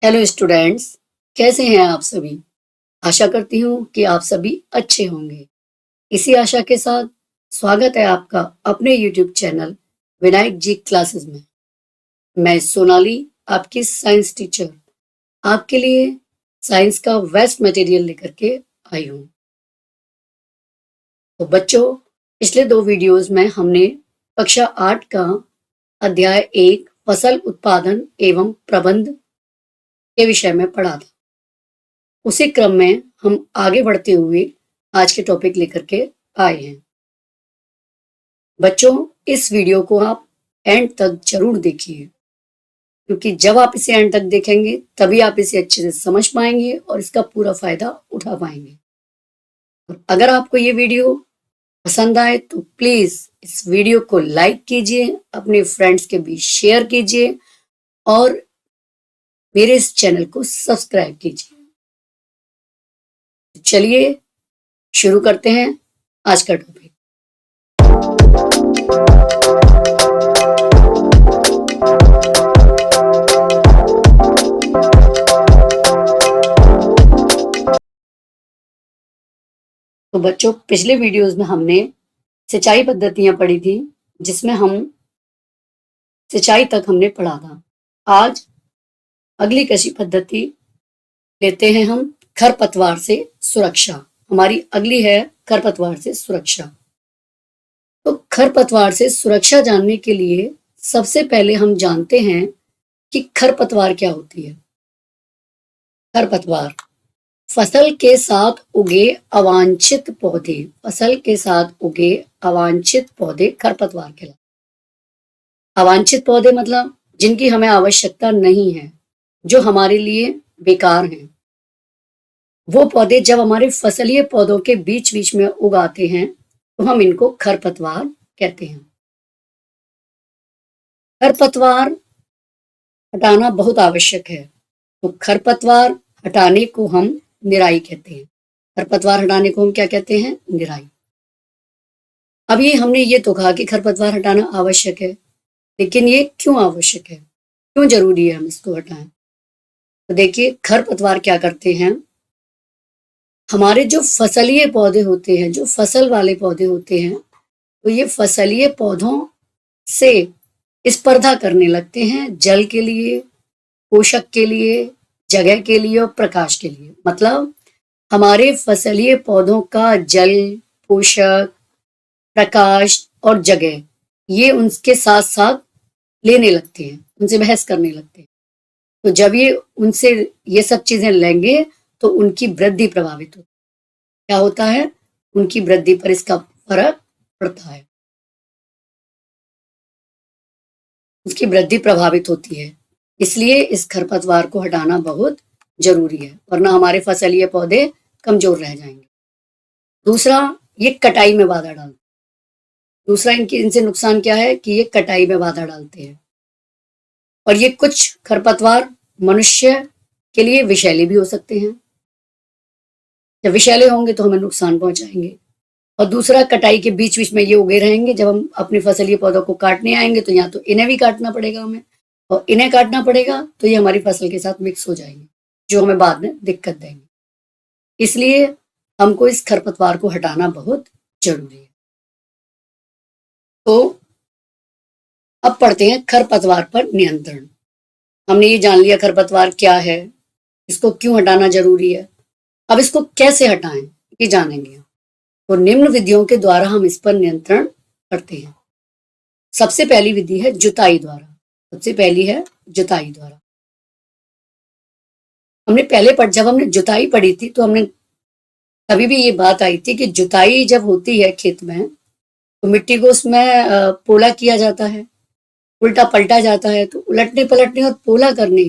Hello students, कैसे हैं आप सभी। आशा करती हूँ कि आप सभी अच्छे होंगे। इसी आशा के साथ स्वागत है आपका अपने यूट्यूब चैनल विनायक जी क्लासेस में। मैं सोनाली, आपकी साइंस टीचर, आपके लिए साइंस का वेस्ट मटेरियल लेकर के आई हूँ। तो बच्चों, पिछले दो वीडियोस में हमने कक्षा 8 का अध्याय 1 फसल उत्पादन एवं प्रबंध के विषय में पढ़ा था। उसी क्रम में हम आगे बढ़ते हुए आज के टॉपिक लेकर के आए हैं। बच्चों, इस वीडियो को आप एंड तक जरूर देखिए, क्योंकि जब आप इसे एंड तक देखेंगे तभी आप इसे अच्छे से समझ पाएंगे और इसका पूरा फायदा उठा पाएंगे। और अगर आपको ये वीडियो पसंद आए तो प्लीज इस वीडियो को लाइक कीजिए, अपने फ्रेंड्स के बीच शेयर कीजिए और मेरे इस चैनल को सब्सक्राइब कीजिए। चलिए शुरू करते हैं आज का टॉपिक। तो बच्चों, पिछले वीडियोस में हमने सिंचाई पद्धतियां पढ़ी थी, जिसमें हम सिंचाई तक हमने पढ़ा था। आज अगली कृषि पद्धति लेते हैं हम खरपतवार से सुरक्षा। हमारी अगली है खरपतवार से सुरक्षा। तो खरपतवार से सुरक्षा जानने के लिए सबसे पहले हम जानते हैं कि खरपतवार क्या होती है। खरपतवार फसल के साथ उगे अवांछित पौधे, फसल के साथ उगे अवांछित पौधे खरपतवार कहलाते। अवांछित पौधे मतलब जिनकी हमें आवश्यकता नहीं है, जो हमारे लिए बेकार हैं। वो पौधे जब हमारे फसलीय पौधों के बीच बीच में उगाते हैं तो हम इनको खरपतवार कहते हैं। खरपतवार हटाना बहुत आवश्यक है, तो खरपतवार हटाने को हम निराई कहते हैं। खरपतवार हटाने को हम क्या कहते हैं? निराई। अभी हमने ये तो कहा कि खरपतवार हटाना आवश्यक है, लेकिन ये क्यों आवश्यक है, क्यों जरूरी है हम इसको हटाएं? तो देखिए, खरपतवार क्या करते हैं, हमारे जो फसलीय पौधे होते हैं, जो फसल वाले पौधे होते हैं, तो ये फसलीय पौधों से स्पर्धा करने लगते हैं जल के लिए, पोषक के लिए, जगह के लिए और प्रकाश के लिए। मतलब हमारे फसलीय पौधों का जल, पोषक, प्रकाश और जगह, ये उनके साथ साथ लेने लगते हैं, उनसे बहस करने लगते हैं। तो जब ये उनसे ये सब चीजें लेंगे तो उनकी वृद्धि प्रभावित होती है। क्या होता है? उनकी वृद्धि पर इसका फर्क पड़ता है, उसकी वृद्धि प्रभावित होती है। इसलिए इस खरपतवार को हटाना बहुत जरूरी है, वरना हमारे फसलीय पौधे कमजोर रह जाएंगे। दूसरा, ये कटाई में बाधा डालते हैं। दूसरा इनसे नुकसान क्या है कि ये कटाई में बाधा डालते हैं। और ये कुछ खरपतवार मनुष्य के लिए विषैले भी हो सकते हैं। जब विषैले होंगे तो हमें नुकसान पहुंचाएंगे। और दूसरा, कटाई के बीच बीच में ये उगे रहेंगे। जब हम अपने फसलीय पौधों को काटने आएंगे तो या तो इन्हें भी काटना पड़ेगा हमें, और इन्हें काटना पड़ेगा तो ये हमारी फसल के साथ मिक्स हो जाएंगे, जो हमें बाद में दिक्कत देंगे। इसलिए हमको इस खरपतवार को हटाना बहुत जरूरी है। तो अब पढ़ते हैं खरपतवार पर नियंत्रण। हमने ये जान लिया खरपतवार क्या है, इसको क्यों हटाना जरूरी है। अब इसको कैसे हटाएं ये जानेंगे। तो निम्न विधियों के द्वारा हम इस पर नियंत्रण करते हैं। सबसे पहली विधि है जुताई द्वारा। सबसे पहली है जुताई द्वारा। जब हमने जुताई पढ़ी थी तो हमने तभी भी ये बात आई थी कि जुताई जब होती है खेत में तो मिट्टी को उसमें पोला किया जाता है, उल्टा पलटा जाता है। तो उलटने पलटने और पोला करने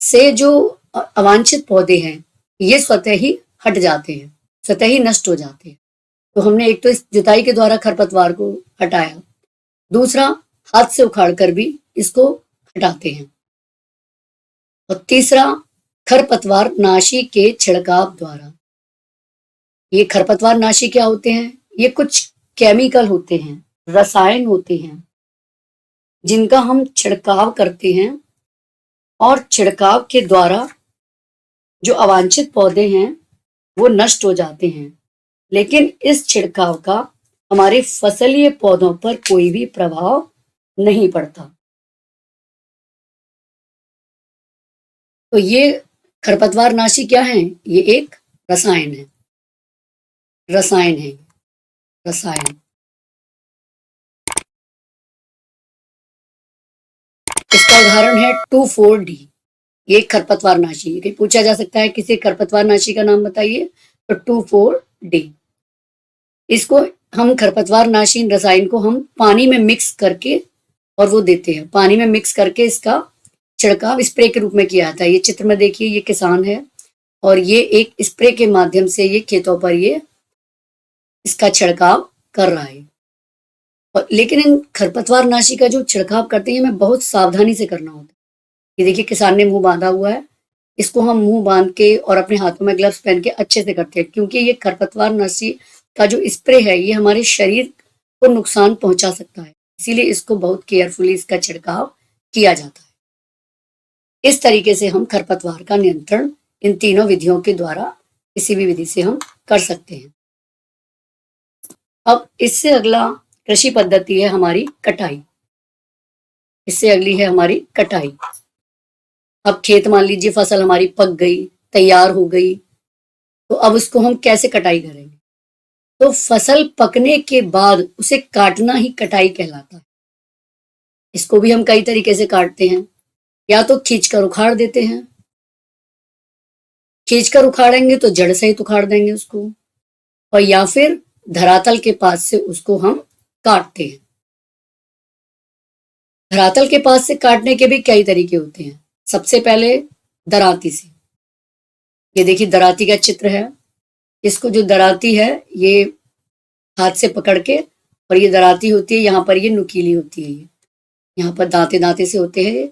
से जो अवांछित पौधे हैं ये स्वतः ही हट जाते हैं, स्वतः ही नष्ट हो जाते हैं। तो हमने एक तो इस जुताई के द्वारा खरपतवार को हटाया, दूसरा हाथ से उखाड़ कर भी इसको हटाते हैं, और तीसरा खरपतवार नाशी के छिड़काव द्वारा। ये खरपतवार नाशी क्या होते हैं? ये कुछ केमिकल होते हैं, रसायन होते हैं, जिनका हम छिड़काव करते हैं और छिड़काव के द्वारा जो अवांछित पौधे हैं वो नष्ट हो जाते हैं, लेकिन इस छिड़काव का हमारे फसलीय पौधों पर कोई भी प्रभाव नहीं पड़ता। तो ये खरपतवारनाशी क्या है? ये एक रसायन है, रसायन है, रसायन। इसका उदाहरण है 2,4-D। ये खरपतवारनाशी, कहीं पूछा जा सकता है किसी खरपतवारनाशी का नाम बताइए, तो 2,4-D। इसको हम खरपतवारनाशी रसायन को हम पानी में मिक्स करके और वो देते हैं, पानी में मिक्स करके इसका छिड़काव स्प्रे के रूप में किया जाता है। ये चित्र में देखिए, ये किसान है और ये एक स्प्रे के माध्यम से ये खेतों पर ये इसका छिड़काव कर रहा है। और लेकिन इन खरपतवारनाशी का जो छिड़काव करते हैं हमें बहुत सावधानी से करना होता है। ये देखिए किसान ने मुंह बांधा हुआ है, इसको हम मुंह बांध के और अपने हाथों में ग्लव्स पहन के अच्छे से करते हैं, क्योंकि ये खरपतवारनाशी का जो स्प्रे है ये हमारे शरीर को नुकसान पहुंचा सकता है, इसीलिए इसको बहुत केयरफुली इसका छिड़काव किया जाता है। इस तरीके से हम खरपतवार का नियंत्रण इन तीनों विधियों के द्वारा किसी भी विधि से हम कर सकते हैं। अब इससे अगला कृषि पद्धति है हमारी कटाई। इससे अगली है हमारी कटाई। अब खेत मान लीजिए फसल हमारी पक गई, तैयार हो गई, तो अब उसको हम कैसे कटाई करेंगे? तो फसल पकने के बाद उसे काटना ही कटाई कहलाता है। इसको भी हम कई तरीके से काटते हैं, या तो खींचकर उखाड़ देते हैं, खींचकर उखाड़ेंगे तो जड़ सहित उखाड़ देंगे उसको, और या फिर धरातल के पास से उसको हम काटते हैं। धरातल के पास से काटने के भी कई तरीके होते हैं। सबसे पहले दराती से। ये देखिए दराती का चित्र है, इसको जो दराती है ये हाथ से पकड़ के, और ये दराती होती है, यहाँ पर ये नुकीली होती है, ये यहाँ पर दांते दांते से होते हैं,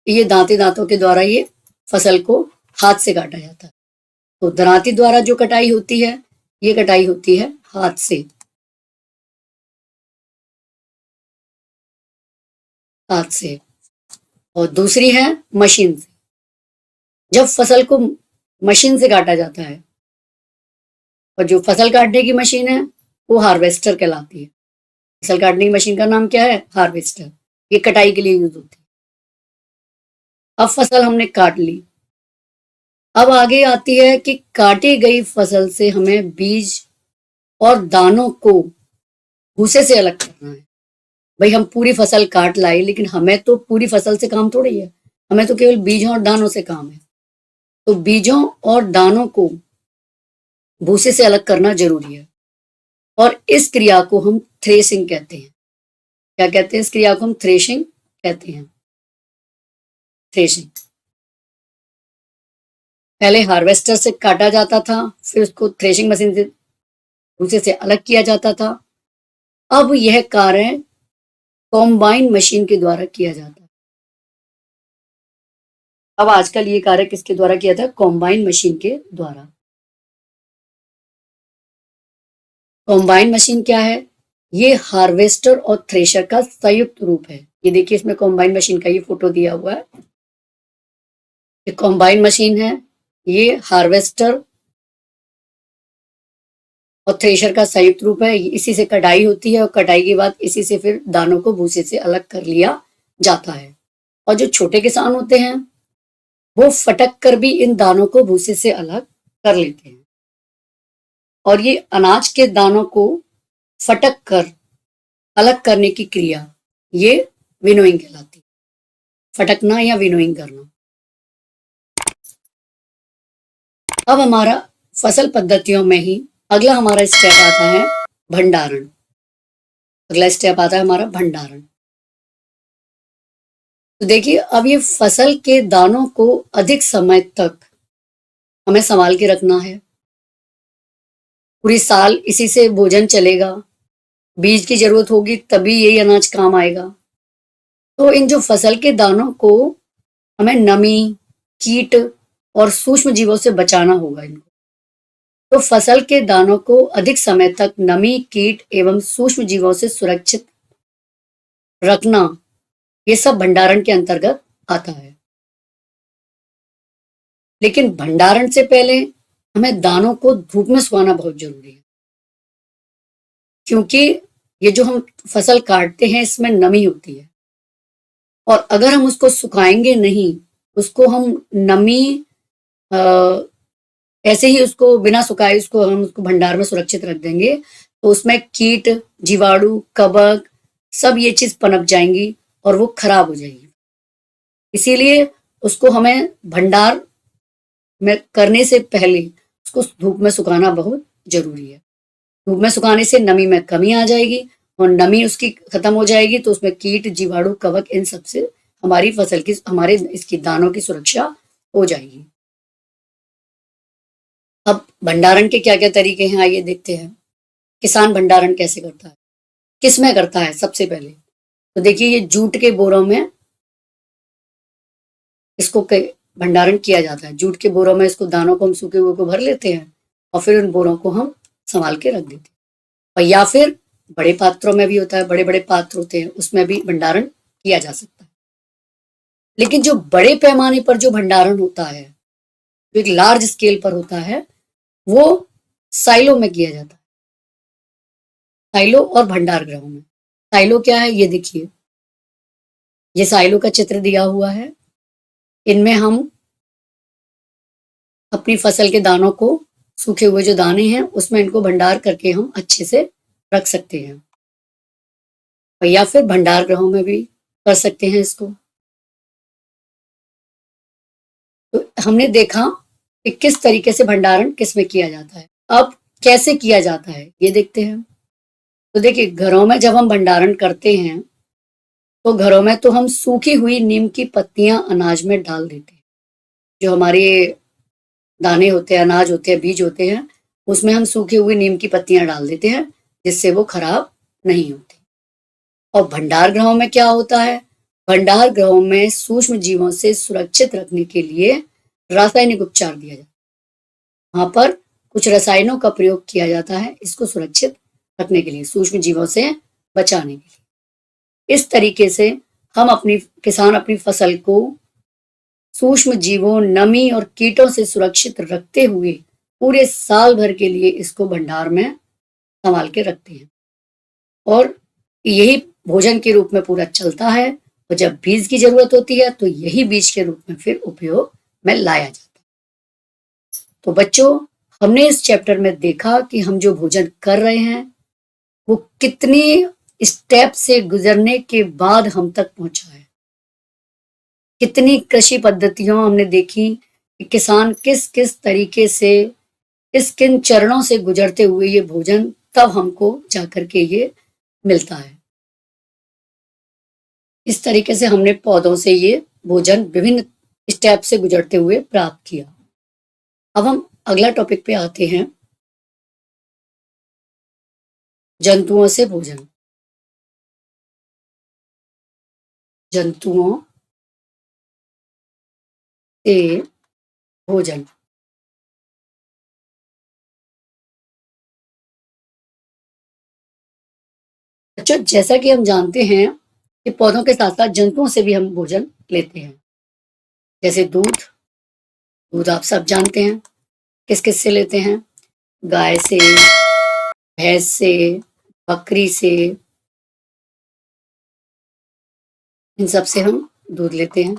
ये दांते दांतों के द्वारा ये फसल को हाथ से काटा जाता है। तो दराती द्वारा जो कटाई होती है ये कटाई होती है हाथ से, हाथ से। और दूसरी है मशीन से। जब फसल को मशीन से काटा जाता है, और जो फसल काटने की मशीन है वो हार्वेस्टर कहलाती है। फसल काटने की मशीन का नाम क्या है? हार्वेस्टर। ये कटाई के लिए यूज होती है। अब फसल हमने काट ली, अब आगे आती है कि काटी गई फसल से हमें बीज और दानों को भूसे से अलग करना है। भाई हम पूरी फसल काट लाई, लेकिन हमें तो पूरी फसल से काम थोड़ी है, हमें तो केवल बीजों और दानों से काम है। तो बीजों और दानों को भूसे से अलग करना जरूरी है, और इस क्रिया को हम थ्रेसिंग कहते हैं। क्या कहते हैं? इस क्रिया को हम थ्रेशिंग कहते हैं, थ्रेशिंग। पहले हार्वेस्टर से काटा जाता था, फिर उसको थ्रेशिंग मशीन से भूसे से अलग किया जाता था। अब यह कार्य कॉम्बाइन मशीन के द्वारा किया जाता है। अब आजकल ये कार्य किसके द्वारा किया जाता है? कॉम्बाइन मशीन के द्वारा। कॉम्बाइन मशीन क्या है? ये हार्वेस्टर और थ्रेशर का संयुक्त रूप है। ये देखिए इसमें कॉम्बाइन मशीन का ये फोटो दिया हुआ है। ये कॉम्बाइन मशीन है, ये हार्वेस्टर और थ्रेशर का संयुक्त रूप है। इसी से कटाई होती है, और कटाई के बाद इसी से फिर दानों को भूसे से अलग कर लिया जाता है। और जो छोटे किसान होते हैं वो फटक कर भी इन दानों को भूसे से अलग कर लेते हैं। और ये अनाज के दानों को फटक कर अलग करने की क्रिया ये विनोइंग कहलाती है। फटकना या विनोइंग करना। अब हमारा फसल पद्धतियों में ही अगला हमारा स्टेप आता है भंडारण। अगला स्टेप आता है हमारा भंडारण। तो देखिए अब ये फसल के दानों को अधिक समय तक हमें संभाल के रखना है। पूरी साल इसी से भोजन चलेगा, बीज की जरूरत होगी तभी यही अनाज काम आएगा। तो इन जो फसल के दानों को हमें नमी, कीट और सूक्ष्म जीवों से बचाना होगा इनको। तो फसल के दानों को अधिक समय तक नमी, कीट एवं सूक्ष्म जीवों से सुरक्षित रखना, ये सब भंडारण के अंतर्गत आता है। लेकिन भंडारण से पहले हमें दानों को धूप में सुखाना बहुत जरूरी है, क्योंकि ये जो हम फसल काटते हैं इसमें नमी होती है, और अगर हम उसको सुखाएंगे नहीं, उसको हम नमी ऐसे ही उसको बिना सुखाए उसको हम उसको भंडार में सुरक्षित रख देंगे, तो उसमें कीट, जीवाणु, कवक सब ये चीज पनप जाएंगी और वो खराब हो जाएगी। इसीलिए उसको हमें भंडार में करने से पहले उसको धूप में सुखाना बहुत जरूरी है। धूप में सुखाने से नमी में कमी आ जाएगी, और नमी उसकी खत्म हो जाएगी तो उसमें कीट, जीवाणु, कवक इन सब से हमारी फसल की, हमारे इसकी दानों की सुरक्षा हो जाएगी। अब भंडारण के क्या क्या तरीके हैं, आइए देखते हैं। किसान भंडारण कैसे करता है, किस में करता है? सबसे पहले तो देखिए, ये जूट के बोरों में इसको भंडारण किया जाता है। जूट के बोरों में इसको, दानों को हम सूखे हुए को भर लेते हैं और फिर उन बोरों को हम संभाल के रख देते हैं। और या फिर बड़े पात्रों में भी होता है, बड़े बड़े पात्र होते हैं, उसमें भी भंडारण किया जा सकता है। लेकिन जो बड़े पैमाने पर जो भंडारण होता है, जो एक लार्ज स्केल पर होता है, वो साइलो में किया जाता है। साइलो और भंडार गृहों में। साइलो क्या है, ये देखिए, ये साइलो का चित्र दिया हुआ है। इनमें हम अपनी फसल के दानों को, सूखे हुए जो दाने हैं उसमें इनको भंडार करके हम अच्छे से रख सकते हैं, या फिर भंडार गृहों में भी कर सकते हैं इसको। तो हमने देखा कि किस तरीके से भंडारण किस में किया जाता है। अब कैसे किया जाता है ये देखते हैं। तो देखिए, घरों में जब हम भंडारण करते हैं तो घरों में तो हम सूखी हुई नीम की पत्तियां अनाज में डाल देते हैं। जो हमारे दाने होते हैं, अनाज होते हैं, बीज होते हैं, उसमें हम सूखी हुई नीम की पत्तियां डाल देते हैं, जिससे वो खराब नहीं होती। और भंडार गृहों में क्या होता है, भंडार गृहों में सूक्ष्म जीवों से सुरक्षित रखने के लिए रासायनिक उपचार दिया जाता है। वहां पर कुछ रसायनों का प्रयोग किया जाता है इसको सुरक्षित रखने के लिए, सूक्ष्म जीवों से बचाने के लिए। इस तरीके से हम किसान अपनी फसल को सूक्ष्म जीवों, नमी और कीटों से सुरक्षित रखते हुए पूरे साल भर के लिए इसको भंडार में संभाल के रखते हैं, और यही भोजन के रूप में पूरा चलता है। और जब बीज की जरूरत होती है तो यही बीज के रूप में फिर उपयोग में लाया जाता है। तो बच्चों, हमने इस चैप्टर में देखा कि हम जो भोजन कर रहे हैं वो कितनी स्टेप से गुजरने के बाद हम तक पहुंचा है। कितनी कृषि पद्धतियों हमने देखी कि किसान किस किस तरीके से, किन चरणों से गुजरते हुए ये भोजन तब हमको जाकर के ये मिलता है। इस तरीके से हमने पौधों से ये भोजन विभिन्न स्टेप से गुजरते हुए प्राप्त किया। अब हम अगला टॉपिक पे आते हैं, जंतुओं से भोजन। जंतुओं से भोजन। बच्चों, जैसा कि हम जानते हैं कि पौधों के साथ साथ जंतुओं से भी हम भोजन लेते हैं। जैसे दूध, दूध आप सब जानते हैं किस किस से लेते हैं, गाय से, भैंस से, बकरी से, इन सब से हम दूध लेते हैं।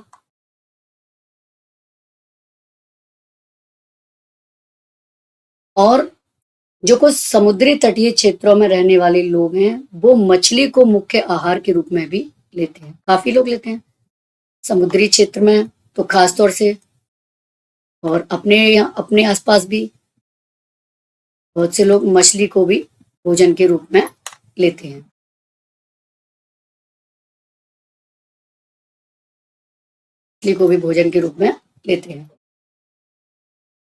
और जो कुछ समुद्री तटीय क्षेत्रों में रहने वाले लोग हैं वो मछली को मुख्य आहार के रूप में भी लेते हैं। काफी लोग लेते हैं समुद्री क्षेत्र में तो खास तौर से, और अपने आसपास भी बहुत से लोग मछली को भी भोजन के रूप में लेते हैं। मछली को भी भोजन के रूप में लेते हैं।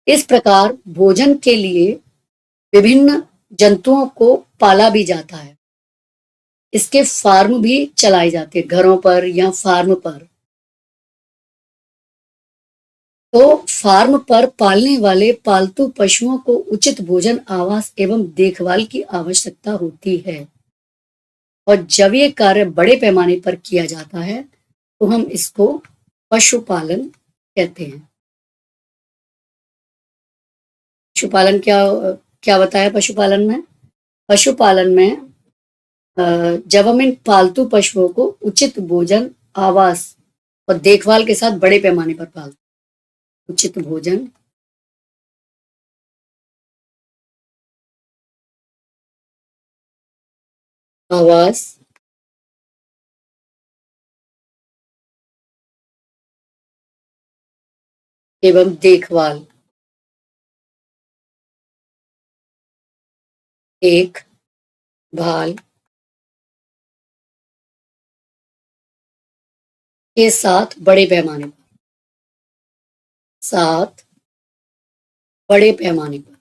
इस प्रकार भोजन के लिए विभिन्न जंतुओं को पाला भी जाता है। इसके फार्म भी चलाए जाते हैं घरों पर या फार्म पर। तो फार्म पर पालने वाले पालतू पशुओं को उचित भोजन, आवास एवं देखभाल की आवश्यकता होती है, और जब ये कार्य बड़े पैमाने पर किया जाता है तो हम इसको पशुपालन कहते हैं। पशुपालन क्या क्या बताया पशुपालन में? पशुपालन में जब हम इन पालतू पशुओं को उचित भोजन, आवास और देखभाल के साथ बड़े पैमाने पर पालते हैं। उचित भोजन, आवास एवं देखभाल, एक भाल के साथ बड़े पैमाने पर, साथ बड़े पैमाने पर।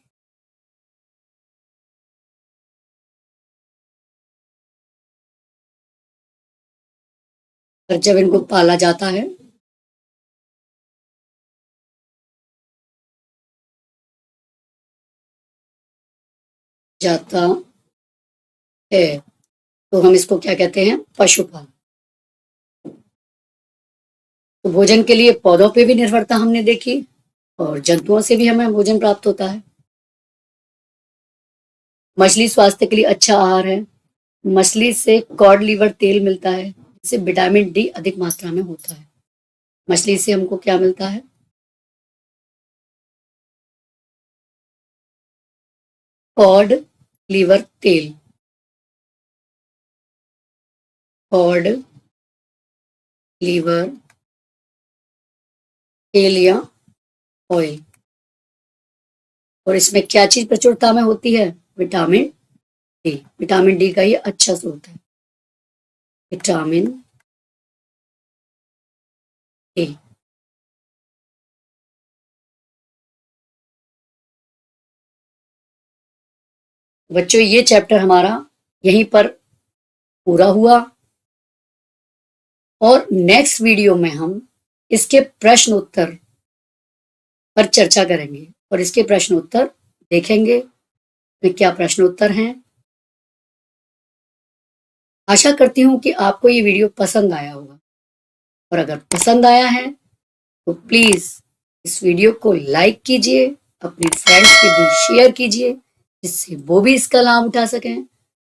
और जब इनको पाला जाता है जाता है तो हम इसको क्या कहते हैं? पशुपालन। तो भोजन के लिए पौधों पे भी निर्भरता हमने देखी और जंतुओं से भी हमें भोजन प्राप्त होता है। मछली स्वास्थ्य के लिए अच्छा आहार है। मछली से कॉड लिवर तेल मिलता है, जिससे विटामिन डी अधिक मात्रा में होता है। मछली से हमको क्या मिलता है? कॉड लिवर तेल, कॉड लीवर तेल या ऑयल। और इसमें क्या चीज प्रचुरता में होती है? Vitamin D. विटामिन डी का ये अच्छा स्रोत है, विटामिन डी। बच्चों ये चैप्टर हमारा यहीं पर पूरा हुआ और नेक्स्ट वीडियो में हम इसके प्रश्न उत्तर पर चर्चा करेंगे और इसके प्रश्न उत्तर देखेंगे में क्या प्रश्न उत्तर हैं। आशा करती हूँ कि आपको ये वीडियो पसंद आया होगा और अगर पसंद आया है तो प्लीज इस वीडियो को लाइक कीजिए, अपने फ्रेंड्स के बीच शेयर कीजिए जिससे वो भी इसका लाभ उठा सकें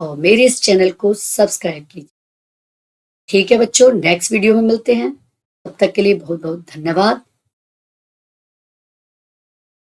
और मेरे इस चैनल को सब्सक्राइब कीजिए। ठीक है बच्चों, नेक्स्ट वीडियो में मिलते हैं। तब तक के लिए बहुत बहुत धन्यवाद।